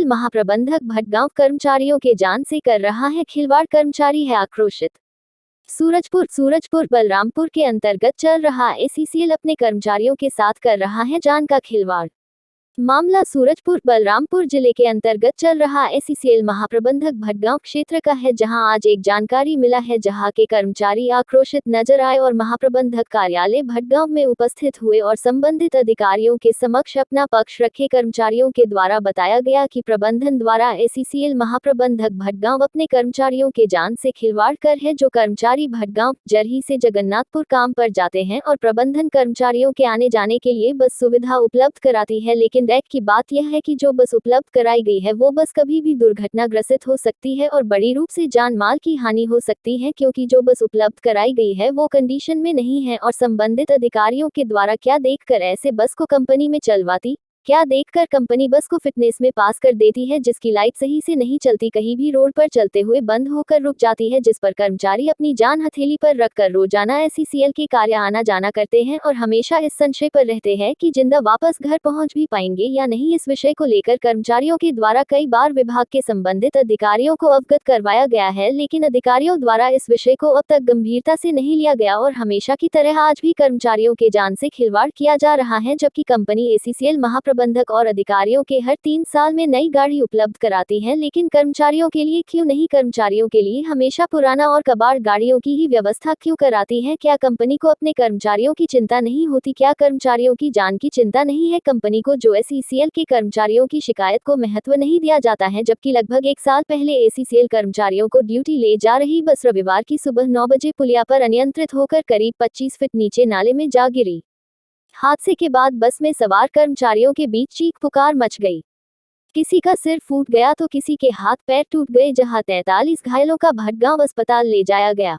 ACCL महाप्रबंधक भटगांव कर्मचारियों के जान से कर रहा है खिलवाड़, कर्मचारी है आक्रोशित। सूरजपुर बलरामपुर के अंतर्गत चल रहा एसीसीएल अपने कर्मचारियों के साथ कर रहा है जान का खिलवाड़। मामला सूरजपुर बलरामपुर जिले के अंतर्गत चल रहा एसीसीएल महाप्रबंधक भटगांव क्षेत्र का है, जहां आज एक जानकारी मिला है जहां के कर्मचारी आक्रोशित नजर आए और महाप्रबंधक कार्यालय भटगांव में उपस्थित हुए और संबंधित अधिकारियों के समक्ष अपना पक्ष रखे। कर्मचारियों के द्वारा बताया गया कि प्रबंधन द्वारा एसीसीएल महाप्रबंधक भटगांव अपने कर्मचारियों के जान से खिलवाड़ कर है। जो कर्मचारी भटगांव जरही से जगन्नाथपुर काम पर जाते हैं और प्रबंधन कर्मचारियों के आने जाने के लिए बस सुविधा उपलब्ध कराती है, लेकिन रैक की बात यह है कि जो बस उपलब्ध कराई गई है वो बस कभी भी दुर्घटनाग्रस्त हो सकती है और बड़ी रूप से जान माल की हानि हो सकती है, क्योंकि जो बस उपलब्ध कराई गई है वो कंडीशन में नहीं है। और संबंधित अधिकारियों के द्वारा क्या देखकर ऐसे बस को कंपनी में चलवाती, क्या देखकर कंपनी बस को फिटनेस में पास कर देती है, जिसकी लाइट सही से नहीं चलती, कहीं भी रोड पर चलते हुए बंद होकर रुक जाती है, जिस पर कर्मचारी अपनी जान हथेली पर रखकर रोजाना एसीसीएल के कार्य आना जाना करते हैं और हमेशा इस संशय पर रहते हैं कि जिंदा वापस घर पहुंच भी पाएंगे या नहीं। इस विषय को लेकर कर्मचारियों के द्वारा कई बार विभाग के संबंधित अधिकारियों को अवगत करवाया गया है, लेकिन अधिकारियों द्वारा इस विषय को अब तक गंभीरता से नहीं लिया गया और हमेशा की तरह आज भी कर्मचारियों के जान से खिलवाड़ किया जा रहा है, जबकि कंपनी एसीसीएल महाप्रबंधक और अधिकारियों के हर 3 साल में नई गाड़ी उपलब्ध कराती है, लेकिन कर्मचारियों के लिए क्यों नहीं? कर्मचारियों के लिए हमेशा पुराना और कबाड़ गाड़ियों की ही व्यवस्था क्यों कराती है? क्या कंपनी को अपने कर्मचारियों की चिंता नहीं होती? क्या कर्मचारियों की जान की चिंता नहीं है कंपनी को? जो एसीसीएल के कर्मचारियों की शिकायत को महत्व नहीं दिया जाता है, जबकि लगभग 1 साल पहले एसीसीएल कर्मचारियों को ड्यूटी ले जा रही बस रविवार की सुबह 9 बजे पुलिया पर अनियंत्रित होकर करीब 25 फीट नीचे नाले में जा गिरी। हादसे के बाद बस में सवार कर्मचारियों के बीच चीख पुकार मच गई। किसी का सिर फूट गया तो किसी के हाथ पैर टूट गए, जहां 43 घायलों का भटगांव अस्पताल ले जाया गया,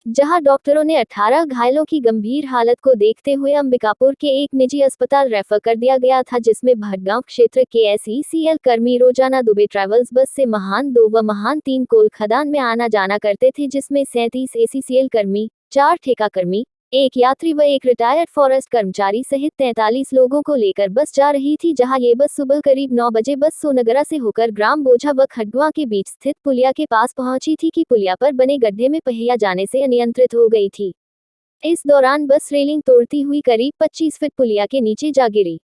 जहां डॉक्टरों ने 18 घायलों की गंभीर हालत को देखते हुए अंबिकापुर के एक निजी अस्पताल रेफर कर दिया गया था, जिसमें भटगांव क्षेत्र के एसीसीएल कर्मी रोजाना दुबे ट्रैवल्स बस से महान 2 व महान 3 कोल खदान में आना जाना करते थे, जिसमें 37 एसीसीएल कर्मी, 4 ठेका कर्मी, 1 यात्री व 1 रिटायर्ड फॉरेस्ट कर्मचारी सहित 43 लोगों को लेकर बस जा रही थी, जहां ये बस सुबह करीब 9 बजे बस सोनगरा से होकर ग्राम बोझा व खडगवा के बीच स्थित पुलिया के पास पहुंची थी कि पुलिया पर बने गड्ढे में पहिया जाने से अनियंत्रित हो गई थी। इस दौरान बस रेलिंग तोड़ती हुई करीब 25 फीट पुलिया के नीचे जा गिरी।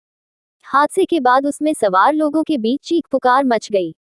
हादसे के बाद उसमें सवार लोगों के बीच चीख पुकार मच गई।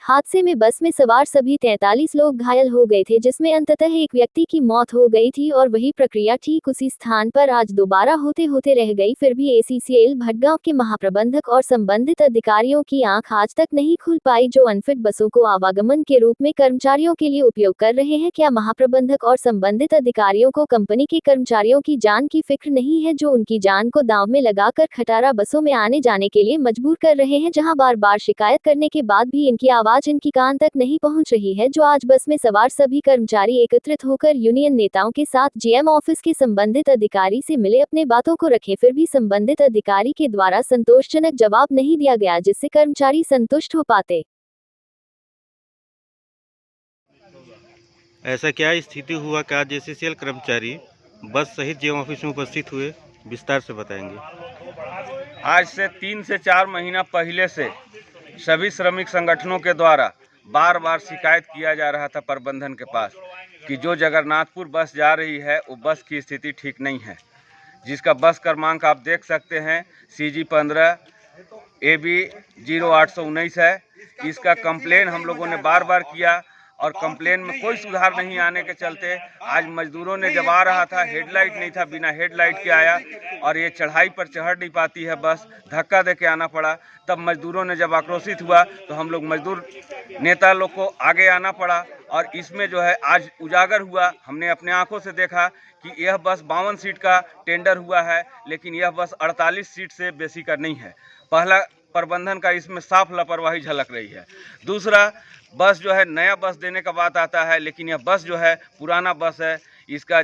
हादसे में बस में सवार सभी 43 लोग घायल हो गए थे, जिसमें अंततः एक व्यक्ति की मौत हो गई थी और वही प्रक्रिया ठीक उसी स्थान पर आज दोबारा होते होते रह गई। फिर भी एसीसीएल भटगांव के महाप्रबंधक और संबंधित अधिकारियों की आंख आज तक नहीं खुल पाई, जो अनफिट बसों को आवागमन के रूप में कर्मचारियों के लिए उपयोग कर रहे हैं। क्या महाप्रबंधक और संबंधित अधिकारियों को कंपनी के कर्मचारियों की जान की फिक्र नहीं है, जो उनकी जान को दांव में लगाकर खटारा बसों में आने जाने के लिए मजबूर कर रहे हैं, जहां बार बार शिकायत करने के बाद भी इनकी आवाज इनकी कान तक नहीं पहुंच रही है। जो आज बस में सवार सभी कर्मचारी एकत्रित होकर यूनियन नेताओं के साथ जीएम ऑफिस के संबंधित अधिकारी से मिले, अपने बातों को रखे, फिर भी संबंधित अधिकारी के द्वारा संतोषजनक जवाब नहीं दिया गया, जिससे कर्मचारी संतुष्ट हो पाते। ऐसा क्या स्थिति हुआ कि आज एसीसीएल कर्मचारी बस सहित जीएम ऑफिस में उपस्थित हुए? विस्तार से बताएंगे। आज से 3 से 4 महीना पहले से सभी श्रमिक संगठनों के द्वारा बार बार शिकायत किया जा रहा था प्रबंधन के पास कि जो जगन्नाथपुर बस जा रही है वो बस की स्थिति ठीक नहीं है, जिसका बस क्रमांक आप देख सकते हैं CG15 AB 0819 है। इसका कंप्लेन हम लोगों ने बार बार किया और कंप्लेन में कोई सुधार नहीं आने के चलते आज मजदूरों ने जब आ रहा था, हेडलाइट नहीं था, बिना हेडलाइट के आया और ये चढ़ाई पर चढ़ नहीं पाती है बस, धक्का दे के आना पड़ा। तब मजदूरों ने जब आक्रोशित हुआ तो हम लोग मजदूर नेता लोग को आगे आना पड़ा और इसमें जो है आज उजागर हुआ। हमने अपने आंखों से देखा कि यह बस 52 सीट का टेंडर हुआ है, लेकिन यह बस 48 सीट से बेसी का नहीं है। पहला, प्रबंधन का इसमें साफ लापरवाही झलक रही है। दूसरा, बस जो है नया बस देने का बात आता है, लेकिन यह बस जो है पुराना बस है। इसका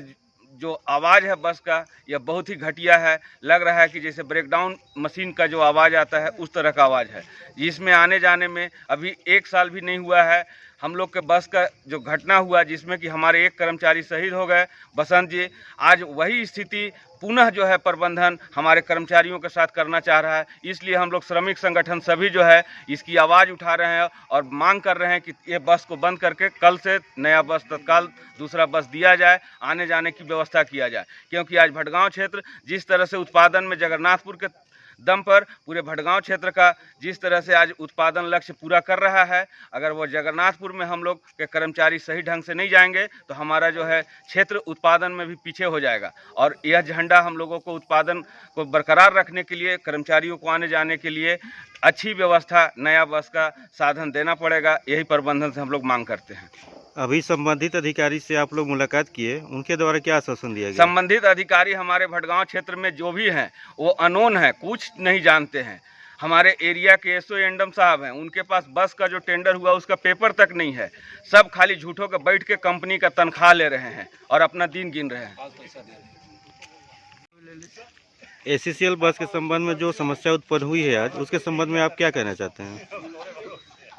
जो आवाज़ है बस का, यह बहुत ही घटिया है। लग रहा है कि जैसे ब्रेकडाउन मशीन का जो आवाज़ आता है उस तरह का आवाज़ है, जिसमें आने जाने में अभी 1 साल भी नहीं हुआ है। हम लोग के बस का जो घटना हुआ जिसमें कि हमारे एक कर्मचारी शहीद हो गए, बसंत जी, आज वही स्थिति पुनः जो है प्रबंधन हमारे कर्मचारियों के साथ करना चाह रहा है। इसलिए हम लोग श्रमिक संगठन सभी जो है इसकी आवाज़ उठा रहे हैं और मांग कर रहे हैं कि ये बस को बंद करके कल से नया बस तत्काल दूसरा बस दिया जाए, आने जाने की व्यवस्था किया जाए। क्योंकि आज भटगांव क्षेत्र जिस तरह से उत्पादन में जगन्नाथपुर के दम पर पूरे भटगांव क्षेत्र का जिस तरह से आज उत्पादन लक्ष्य पूरा कर रहा है, अगर वो जगन्नाथपुर में हम लोग के कर्मचारी सही ढंग से नहीं जाएंगे तो हमारा जो है क्षेत्र उत्पादन में भी पीछे हो जाएगा। और यह झंडा हम लोगों को उत्पादन को बरकरार रखने के लिए, कर्मचारियों को आने जाने के लिए अच्छी व्यवस्था, नया बस का साधन देना पड़ेगा। यही प्रबंधन से हम लोग मांग करते हैं। अभी संबंधित अधिकारी से आप लोग मुलाकात किए, उनके द्वारा क्या आश्वासन दिया गया? संबंधित अधिकारी हमारे भटगांव क्षेत्र में जो भी हैं वो अनोन है, कुछ नहीं जानते हैं। हमारे एरिया के एसओ एंडम साहब हैं, उनके पास बस का जो टेंडर हुआ उसका पेपर तक नहीं है। सब खाली झूठों के बैठ के कंपनी का तनख्वाह ले रहे हैं और अपना दिन गिन रहे हैं। एसीसीएल बस के संबंध में जो समस्या उत्पन्न हुई है आज, उसके संबंध में आप क्या कहना चाहते हैं?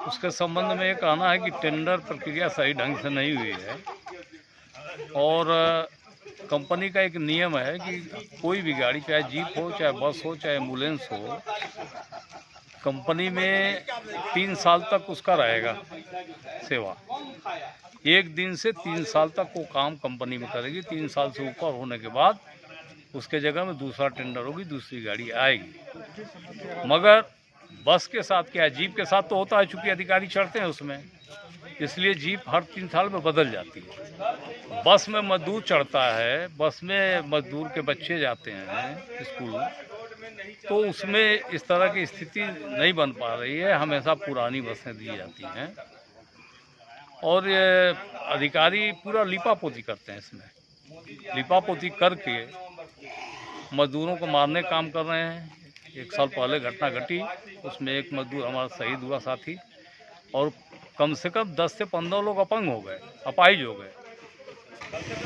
उसके संबंध में ये कहना है कि टेंडर प्रक्रिया सही ढंग से नहीं हुई है और कंपनी का एक नियम है कि कोई भी गाड़ी, चाहे जीप हो, चाहे बस हो, चाहे एम्बुलेंस हो, कंपनी में 3 साल तक उसका रहेगा सेवा। 1 दिन से 3 साल तक वो काम कंपनी में करेगी। 3 साल से ऊपर होने के बाद उसके जगह में दूसरा टेंडर होगी, दूसरी गाड़ी आएगी। मगर बस के साथ क्या है, जीप के साथ तो होता है, चूँकि अधिकारी चढ़ते हैं उसमें, इसलिए जीप हर 3 साल में बदल जाती है। बस में मजदूर चढ़ता है, बस में मजदूर के बच्चे जाते हैं स्कूल, तो उसमें इस तरह की स्थिति नहीं बन पा रही है। हमेशा पुरानी बसें दी जाती हैं और ये अधिकारी पूरा लिपापोती करते हैं। इसमें लिपापोती करके मजदूरों को मारने का काम कर रहे हैं। 1 साल पहले घटना घटी, उसमें एक मजदूर हमारा शहीद हुआ साथी, और कम से कम 10 से 15 लोग अपंग हो गए, अपाहिज हो गए।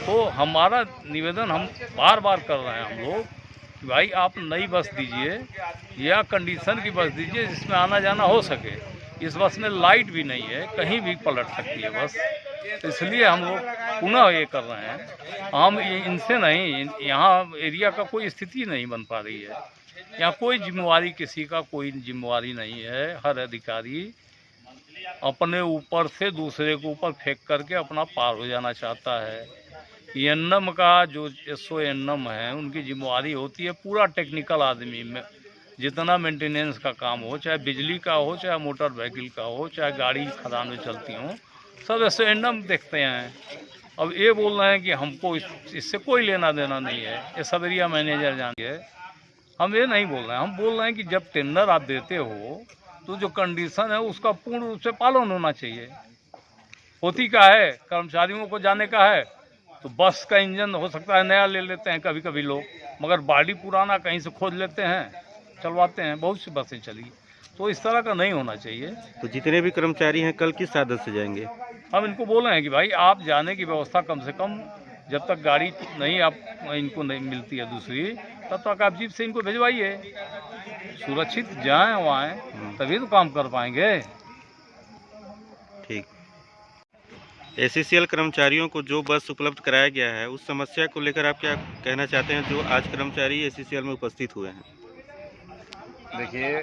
तो हमारा निवेदन हम बार बार कर रहे हैं हम लोग कि भाई आप नई बस दीजिए या कंडीशन की बस दीजिए जिसमें आना जाना हो सके। इस बस में लाइट भी नहीं है, कहीं भी पलट सकती है बस। इसलिए हम लोग पुनः ये कर रहे हैं। हम इनसे नहीं, यहाँ एरिया का कोई स्थिति नहीं बन पा रही है। यहाँ कोई जिम्मेवारी, किसी का कोई जिम्मेवारी नहीं है। हर अधिकारी अपने ऊपर से दूसरे के ऊपर फेंक करके अपना पार हो जाना चाहता है। एएनएम का जो एसओ एएनएम है, उनकी जिम्मेवारी होती है पूरा टेक्निकल आदमी में, जितना मेंटेनेंस का काम हो, चाहे बिजली का हो, चाहे मोटर व्हीकल का हो, चाहे गाड़ी खदान में चलती हो, सब एसओ एएनएम देखते हैं। अब ये बोल रहे हैं कि हमको इससे कोई लेना देना नहीं है, ये सब एरिया मैनेजर जानिए। हम ये नहीं बोल रहे हैं, हम बोल रहे हैं कि जब टेंडर आप देते हो तो जो कंडीशन है उसका पूर्ण रूप से पालन होना चाहिए। होती क्या है, कर्मचारियों को जाने का है तो बस का इंजन हो सकता है नया ले लेते हैं कभी कभी लोग, मगर बॉडी पुराना कहीं से खोज लेते हैं, चलवाते हैं। बहुत सी बसें चली, तो इस तरह का नहीं होना चाहिए। तो जितने भी कर्मचारी हैं कल किस साधन से जाएंगे? हम इनको बोल रहे हैं कि भाई आप जाने की व्यवस्था कम से कम, जब तक गाड़ी नहीं आप इनको नहीं मिलती है दूसरी, तब तक आप जीप से इनको भिजवाइए। सुरक्षित जाएं वहाँ, तभी तो काम कर पाएंगे। ठीक। एसीसीएल कर्मचारियों को जो बस उपलब्ध कराया गया है, उस समस्या को लेकर आप क्या कहना चाहते हैं जो आज कर्मचारी एसीसीएल में उपस्थित हुए हैं? देखिए,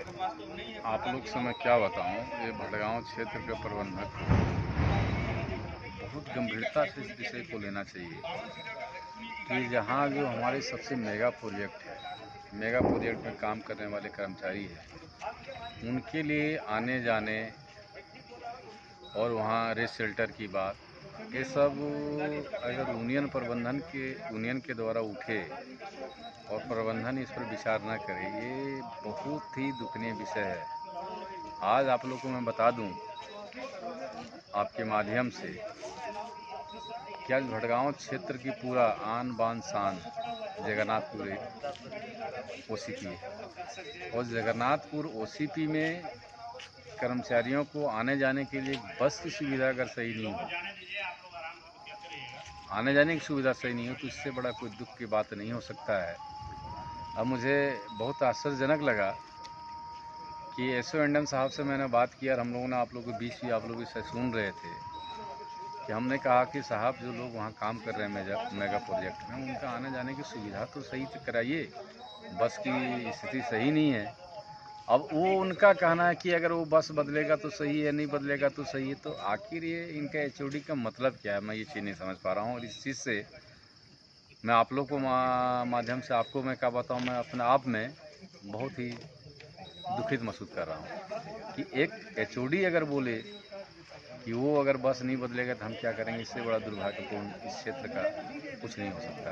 आप लोग से मैं क्या बताऊं, ये भटगांव क्षेत्र के प्रबंधक बहुत गंभीरता से इस विषय को लेना चाहिए कि जहां जो हमारे सबसे मेगा प्रोजेक्ट है, मेगा प्रोजेक्ट में काम करने वाले कर्मचारी हैं, उनके लिए आने जाने और वहाँ रेस्ट शेल्टर की बात, ये सब अगर यूनियन के द्वारा उठे और प्रबंधन इस पर विचार न करे, ये बहुत ही दुखनीय विषय है। आज आप लोगों को मैं बता दूं आपके माध्यम से कि आज भटगांव क्षेत्र की पूरा आन बान शान जगन्नाथपुर ओसीपी है, और जगन्नाथपुर ओसीपी में कर्मचारियों को आने जाने के लिए बस की सुविधा अगर सही नहीं हो, आने जाने की सुविधा सही नहीं हो, तो इससे बड़ा कोई दुख की बात नहीं हो सकता है। अब मुझे बहुत आश्चर्यजनक लगा कि एसओ एंडम साहब से मैंने बात किया और हम लोगों ने आप लोगों के बीच भी आप लोग इसे सुन रहे थे कि हमने कहा कि साहब जो लोग वहाँ काम कर रहे हैं मेगा प्रोजेक्ट में, उनका आने जाने की सुविधा तो सही से कराइए, बस की स्थिति सही नहीं है। अब वो उनका कहना है कि अगर वो बस बदलेगा तो सही है, नहीं बदलेगा तो सही है। तो आखिर ये इनका एचओडी का मतलब क्या है, मैं ये चीज़ नहीं समझ पा रहा हूँ। और इस चीज़ से मैं आप लोग को माध्यम से आपको मैं क्या बताऊँ, मैं अपने आप में बहुत ही दुखित महसूस कर रहा हूँ कि एक एचओडी अगर बोले कि वो अगर बस नहीं बदलेगा तो हम क्या करेंगे। इससे बड़ा दुर्भाग्यपूर्ण इस क्षेत्र का कुछ नहीं हो सकता।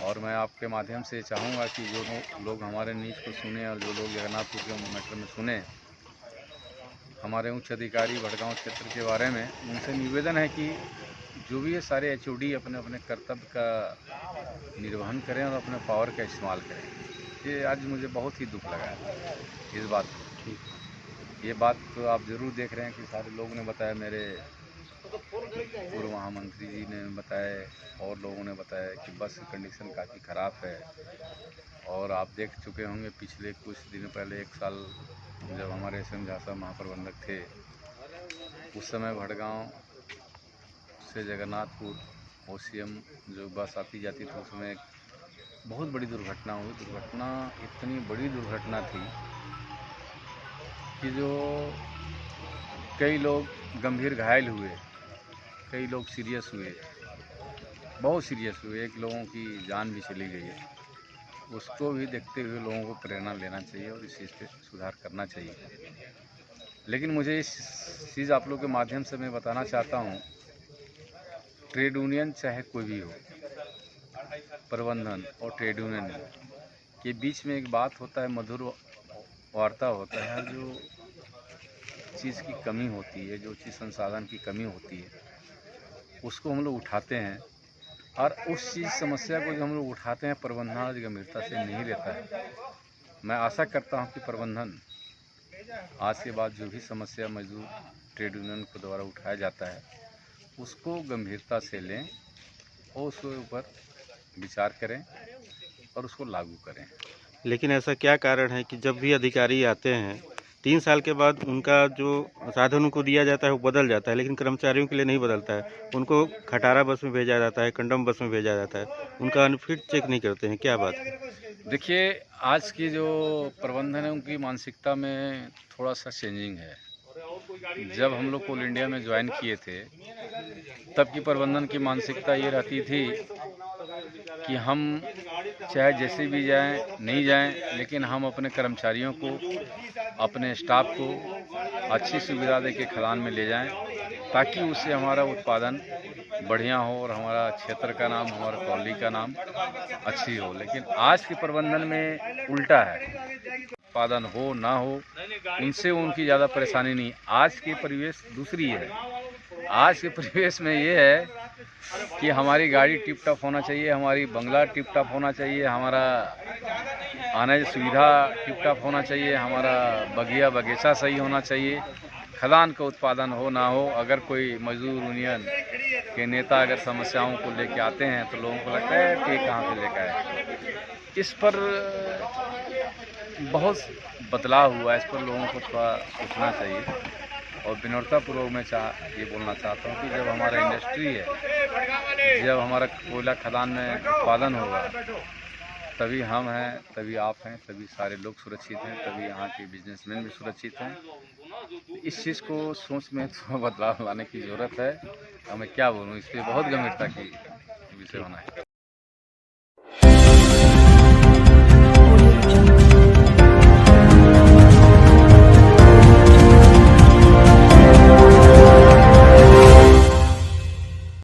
और मैं आपके माध्यम से चाहूँगा कि जो लोग हमारे न्यूज़ को सुने और जो लोग जगन्नाथपुर के मैटर में सुने, हमारे उच्च अधिकारी भटगांव क्षेत्र के बारे में, उनसे निवेदन है कि जो भी ये सारे एचओडी अपने अपने कर्तव्य का निर्वहन करें और अपने पावर का इस्तेमाल करें। ये आज मुझे बहुत ही दुख लगा है इस बात को। ये बात तो आप ज़रूर देख रहे हैं कि सारे लोगों ने बताया, मेरे पूर्व महामंत्री जी ने बताया और लोगों ने बताया कि बस की कंडीशन काफ़ी ख़राब है। और आप देख चुके होंगे पिछले कुछ दिन पहले, 1 साल जब हमारे एसएम झासा महाप्रबंधक थे, उस समय भटगांव से जगन्नाथपुर ओसीएम जो बस आती जाती थी, उसमें एक बहुत बड़ी दुर्घटना हुई। दुर्घटना इतनी बड़ी दुर्घटना थी कि जो कई लोग गंभीर घायल हुए, कई लोग सीरियस हुए, बहुत सीरियस हुए, एक लोगों की जान भी चली गई है। उसको भी देखते हुए लोगों को प्रेरणा लेना चाहिए और इस चीज़ पे सुधार करना चाहिए। लेकिन मुझे इस चीज़ आप लोग के माध्यम से मैं बताना चाहता हूँ, ट्रेड यूनियन चाहे कोई भी हो, प्रबंधन और ट्रेड यूनियन के बीच में एक बात होता है, मधुर वार्ता होता है। जो चीज़ की कमी होती है, जो चीज़ संसाधन की कमी होती है, उसको हम लोग उठाते हैं और उस चीज़ समस्या को जो हम लोग उठाते हैं, प्रबंधन आज गंभीरता से नहीं लेता है। मैं आशा करता हूं कि प्रबंधन आज के बाद जो भी समस्या मजदूर ट्रेड यूनियन के द्वारा उठाया जाता है, उसको गंभीरता से लें और उसके ऊपर विचार करें और उसको लागू करें। लेकिन ऐसा क्या कारण है कि जब भी अधिकारी आते हैं 3 साल के बाद उनका जो साधन उनको दिया जाता है वो बदल जाता है, लेकिन कर्मचारियों के लिए नहीं बदलता है। उनको खटारा बस में भेजा जाता है, कंडम बस में भेजा जाता है, उनका अनफिट चेक नहीं करते हैं। क्या बात है? देखिए, आज की जो प्रबंधन है उनकी मानसिकता में थोड़ा सा चेंजिंग है। जब हम लोग कोल इंडिया में ज्वाइन किए थे, तब की प्रबंधन की मानसिकता ये रहती थी कि हम चाहे जैसे भी जाएं, नहीं जाएं, लेकिन हम अपने कर्मचारियों को, अपने स्टाफ को अच्छी सुविधा दे के खदान में ले जाएं, ताकि उससे हमारा उत्पादन बढ़िया हो और हमारा क्षेत्र का नाम, हमारा कॉलोनी का नाम अच्छी हो। लेकिन आज के प्रबंधन में उल्टा है, उत्पादन हो ना हो उनसे उनकी ज़्यादा परेशानी नहीं। आज की परिवेश दूसरी है। आज के परिवेश में ये है कि हमारी गाड़ी टिप टॉप होना चाहिए, हमारी बंगला टिप टॉप होना चाहिए, हमारा आने सुविधा टिप टॉप होना चाहिए, हमारा बगिया बगीचा सही होना चाहिए, खदान का उत्पादन हो ना हो। अगर कोई मजदूर यूनियन के नेता अगर समस्याओं को लेके आते हैं तो लोगों को लगता है कि कहाँ से लेकर आए। इस पर बहुत बदलाव हुआ है, इस पर लोगों को थोड़ा सोचना चाहिए। और विनम्रतापूर्वक मैं ये बोलना चाहता हूँ कि जब हमारा इंडस्ट्री है, जब हमारा कोयला खदान में उत्पादन होगा, तभी हम हैं, तभी आप हैं, तभी सारे लोग सुरक्षित हैं, तभी यहाँ के बिजनेसमैन भी सुरक्षित हैं। इस चीज़ को सोच में थोड़ा बदलाव लाने की ज़रूरत है। और मैं क्या बोलूँ, इस पर बहुत गंभीरता की विषय होना है।